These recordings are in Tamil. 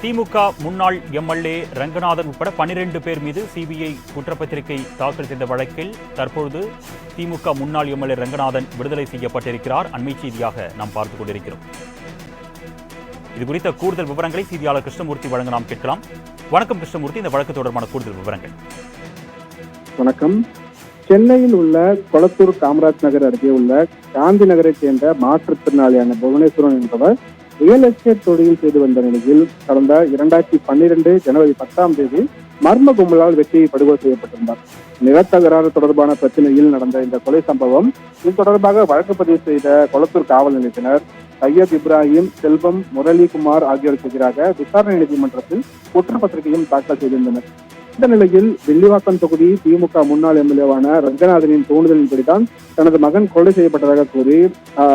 திமுக முன்னாள் எம்எல்ஏ ரங்கநாதன் உட்பட 12 பேர் மீது சிபிஐ குற்றப்பத்திரிகை தாக்கல் செய்த வழக்கில் தற்பொழுது திமுக முன்னாள் எம்எல்ஏ ரங்கநாதன் விடுதலை செய்யப்பட்டிருக்கிறார். அண்மை செய்தியாக நாம் பார்த்துக் கொண்டிருக்கிறோம். இதுகுறித்த கூடுதல் விவரங்களை செய்தியாளர் கிருஷ்ணமூர்த்தி வழங்க நாம் கேட்கலாம். வணக்கம் கிருஷ்ணமூர்த்தி, இந்த வழக்கு தொடர்பான கூடுதல் விவரங்கள். வணக்கம். சென்னையில் உள்ள கொளத்தூர் காமராஜ் நகர் அருகே உள்ள காந்தி நகரைச் சேர்ந்த மாற்றுத்திறனாளியான புவனேஸ்வரன் என்பவர் ரியல் எஸ்டேட் தொழில் செய்து வந்த நிலையில் கடந்த 2012 ஜனவரி 10 மர்ம கும்பலால் வெட்டி படுகொலை செய்யப்பட்டிருந்தார். நிலத்தகராறு தொடர்பான பிரச்சனையில் நடந்த இந்த கொலை சம்பவம் இது தொடர்பாக வழக்கு பதிவு செய்த கொளத்தூர் காவல் நிலையத்தினர் சையத் இப்ராஹிம், செல்வம், முரளிகுமார் ஆகியோருக்கு எதிராக விசாரணை நீதிமன்றத்தில் குற்றப்பத்திரிகையும் தாக்கல் செய்திருந்தனர். இந்த நிலையில் வில்லிவாக்கம் தொகுதி திமுக முன்னாள் எம்எல்ஏவான ரங்கநாதனின் தூண்டுதலின்படிதான் தனது மகன் கொலை செய்யப்பட்டதாக கூறி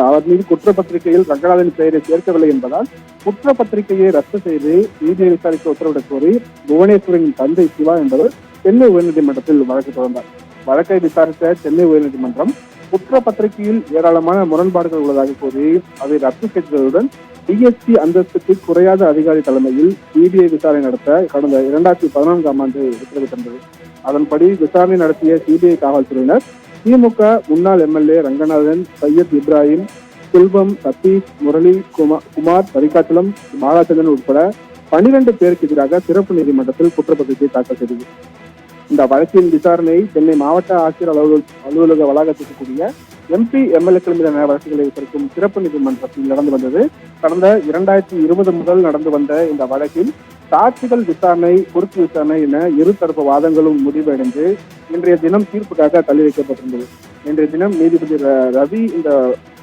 அவர் மீது குற்றப்பத்திரிகையில் ரங்கநாதனின் பெயரை சேர்க்கவில்லை என்பதால் குற்றப்பத்திரிகையை ரத்து செய்து சிபிஐ விசாரிக்க உத்தரவிடக் கோரி புவனேஸ்வரின் தந்தை சிவா என்பவர் சென்னை உயர்நீதிமன்றத்தில் வழக்கு தொடர்ந்தார். வழக்கை விசாரித்த சென்னை உயர்நீதிமன்றம் குற்றப்பத்திரிகையில் ஏராளமான முரண்பாடுகள் உள்ளதாக கூறி அதை ரத்து செய்ததுடன் டிஎஸ்பி அந்தஸ்துக்கு குறையாத அதிகாரி தலைமையில் சிபிஐ விசாரணை நடத்த கடந்த 2014 உத்தரவிட்டிருந்தது. அதன்படி விசாரணை நடத்திய சிபிஐ காவல்துறையினர் திமுக முன்னாள் எம்எல்ஏ ரங்கநாதன், சையத் இப்ராஹிம், செல்வம், சதீஷ், முரளி குமார், பரிகாச்சலம், மாலாச்சந்திரன் உட்பட 12 பேருக்கு எதிராக சிறப்பு நீதிமன்றத்தில் குற்றப்பத்திரிகை தாக்கல் செய்தது. இந்த வழக்கின் விசாரணை சென்னை மாவட்ட ஆட்சியர் அலுவலக வளாகத்திற்கு கூடிய எம்பி எம்எல்ஏக்கள் மீதான வழக்குகளை விசாரிக்கும் சிறப்பு நீதிமன்றத்தில் நடந்து வந்தது. கடந்த 2020 முதல் நடந்து வந்த இந்த வழக்கில் சாட்சிகள் விசாரணை, குறுக்கு விசாரணை என இருதரப்பு வாதங்களும் முடிவடைந்து இன்றைய தினம் தீர்ப்புக்காக தள்ளி வைக்கப்பட்டிருந்தது. இன்றைய தினம் நீதிபதி ரவி இந்த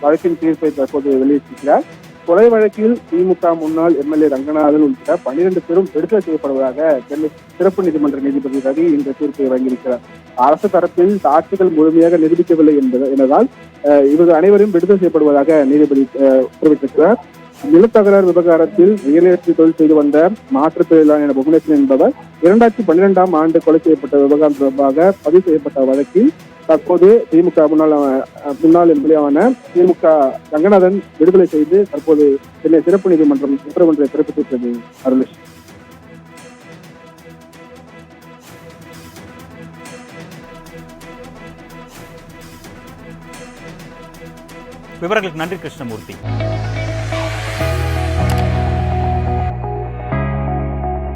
வழக்கின் தீர்ப்பை தற்போது வெளியிட்டிருக்கிறார். கொலை வழக்கில் திமுக முன்னாள் எம்எல்ஏ ரங்கநாதன் உள்ளிட்ட 12 பேரும் விடுதலை செய்யப்படுவதாக சென்னை சிறப்பு நீதிமன்ற நீதிபதி ரவி இந்த தீர்ப்பை வழங்கியிருக்கிறார். அரசு தரப்பில் சாட்சிகள் முழுமையாக நிரூபிக்கவில்லை என்பதால் இவர்கள் அனைவரும் விடுதலை செய்யப்படுவதாக நீதிபதி தெரிவித்திருக்கிறார். நிலத்தகராறு விவகாரத்தில் ரியல் எஸ்டேட் தொழில் செய்து வந்த மாற்றுத்திறனாளியான புவனேஸ்வரன் என்பவர் 2012 கொலை செய்யப்பட்ட விவகாரம் தொடர்பாக பதிவு செய்யப்பட்ட வழக்கில் தற்போது திமுக முன்னாள் எம்எல்ஏவான திமுக ரங்கநாதன் விடுதலை செய்து தற்போது சென்னை சிறப்பு நீதிமன்றம் உத்தரவு பிறப்பித்திருக்கிறது. அருளேஷ், விவரங்களுக்கு நன்றி கிருஷ்ணமூர்த்தி.